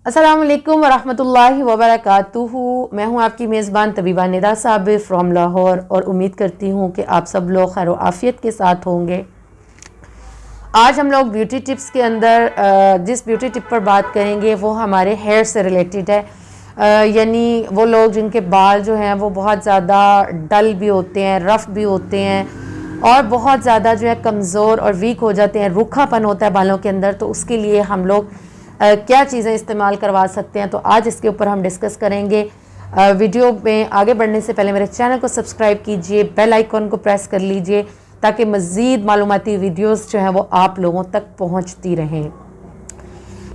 अस्सलाम वालेकुम वरहमतुल्लाहि वबरकातुहू। मैं हूं आपकी मेज़बान तबीबा निदा साबिर फ्रॉम लाहौर और उम्मीद करती हूं कि आप सब लोग खैर आफ़ियत के साथ होंगे। आज हम लोग ब्यूटी टिप्स के अंदर जिस ब्यूटी टिप पर बात करेंगे वो हमारे हेयर से रिलेटेड है। यानी वो लोग जिनके बाल जो हैं वो बहुत ज़्यादा डल भी होते हैं, रफ़ भी होते हैं और बहुत ज़्यादा जो है कमज़ोर और वीक हो जाते हैं, रूखापन होता है बालों के अंदर, तो उसके लिए हम लोग क्या चीज़ें इस्तेमाल करवा सकते हैं। तो आज इसके ऊपर हम डिस्कस करेंगे। वीडियो में आगे बढ़ने से पहले मेरे चैनल को सब्सक्राइब कीजिए, बेल आइकॉन को प्रेस कर लीजिए ताकि मज़ीद मालूमाती वीडियोस जो हैं वो आप लोगों तक पहुंचती रहें।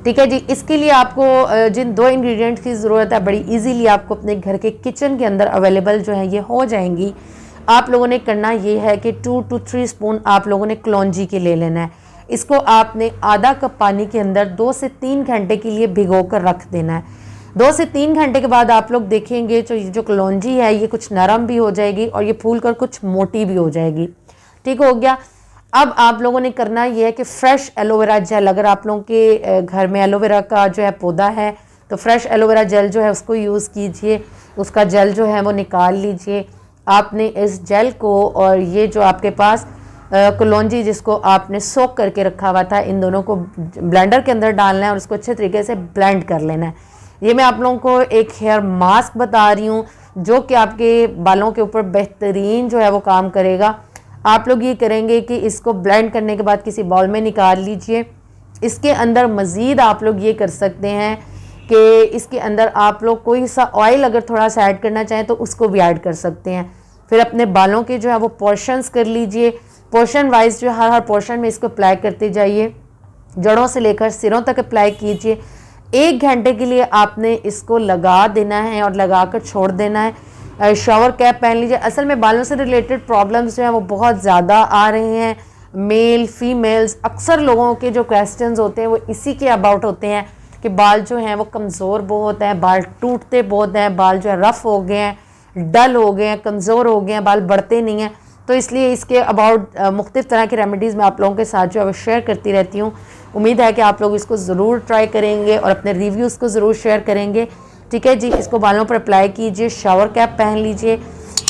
ठीक है जी। इसके लिए आपको जिन दो इंग्रेडिएंट्स की ज़रूरत है बड़ी इजीली आपको अपने घर के किचन के अंदर अवेलेबल जो है ये हो जाएंगी। आप लोगों ने करना ये है कि 2 to 3 स्पून आप लोगों ने कलौंजी के ले लेना है। इसको आपने आधा कप पानी के अंदर 2 से 3 घंटे के लिए भिगो कर रख देना है। 2 से 3 घंटे के बाद आप लोग देखेंगे तो ये जो कलौंजी है ये कुछ नरम भी हो जाएगी और ये फूल कर कुछ मोटी भी हो जाएगी। ठीक हो गया। अब आप लोगों ने करना ये है कि फ्रेश एलोवेरा जेल, अगर आप लोगों के घर में एलोवेरा का जो है पौधा है तो फ्रेश एलोवेरा जेल जो है उसको यूज़ कीजिए। उसका जेल जो है वो निकाल लीजिए। आपने इस जेल को और ये जो आपके पास कलौंजी जिसको आपने सोक करके रखा हुआ था, इन दोनों को ब्लेंडर के अंदर डालना है और उसको अच्छे तरीके से ब्लेंड कर लेना है। ये मैं आप लोगों को एक हेयर मास्क बता रही हूँ जो कि आपके बालों के ऊपर बेहतरीन जो है वो काम करेगा। आप लोग ये करेंगे कि इसको ब्लेंड करने के बाद किसी बाउल में निकाल लीजिए। इसके अंदर मज़ीद आप लोग ये कर सकते हैं कि इसके अंदर आप लोग कोई सा ऑयल अगर थोड़ा सा ऐड करना चाहें तो उसको भी ऐड कर सकते हैं। फिर अपने बालों के जो है वो पोर्शंस कर लीजिए। पोर्शन वाइज जो हर पोर्शन में इसको अप्लाई करते जाइए, जड़ों से लेकर सिरों तक अप्लाई कीजिए। 1 घंटे के लिए आपने इसको लगा देना है और लगा कर छोड़ देना है। शावर कैप पहन लीजिए। असल में बालों से रिलेटेड प्रॉब्लम्स जो हैं वो बहुत ज़्यादा आ रहे हैं। मेल फीमेल्स अक्सर लोगों के जो क्वेश्चंस होते हैं वो इसी के अबाउट होते हैं कि बाल जो हैं वो कमज़ोर बहुत हैं, बाल टूटते बहुत हैं, बाल जो है रफ़ हो गए हैं, डल हो गए हैं, कमज़ोर हो गए हैं, बाल बढ़ते नहीं हैं। तो इसलिए इसके अबाउट मुख्तलिफ तरह की रेमेडीज़ मैं आप लोगों के साथ जो है वो शेयर करती रहती हूँ। उम्मीद है कि आप लोग इसको ज़रूर ट्राई करेंगे और अपने रिव्यूज़ को ज़रूर शेयर करेंगे। ठीक है जी। इसको बालों पर अप्लाई कीजिए, शावर कैप पहन लीजिए।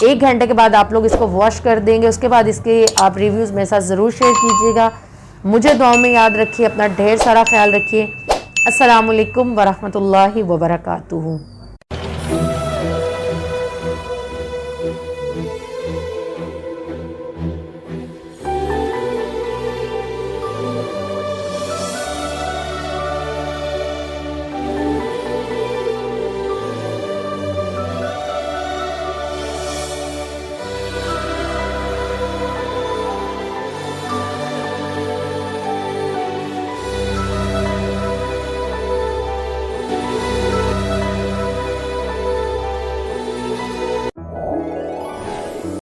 1 घंटे के बाद आप लोग इसको वॉश कर देंगे। उसके बाद इसके आप रिव्यूज़ मेरे साथ ज़रूर शेयर कीजिएगा। मुझे दुआ में याद रखिए, अपना ढेर सारा ख्याल रखिए। अस्सलाम वालेकुम वरहमतुल्लाहि वबरकातुहू।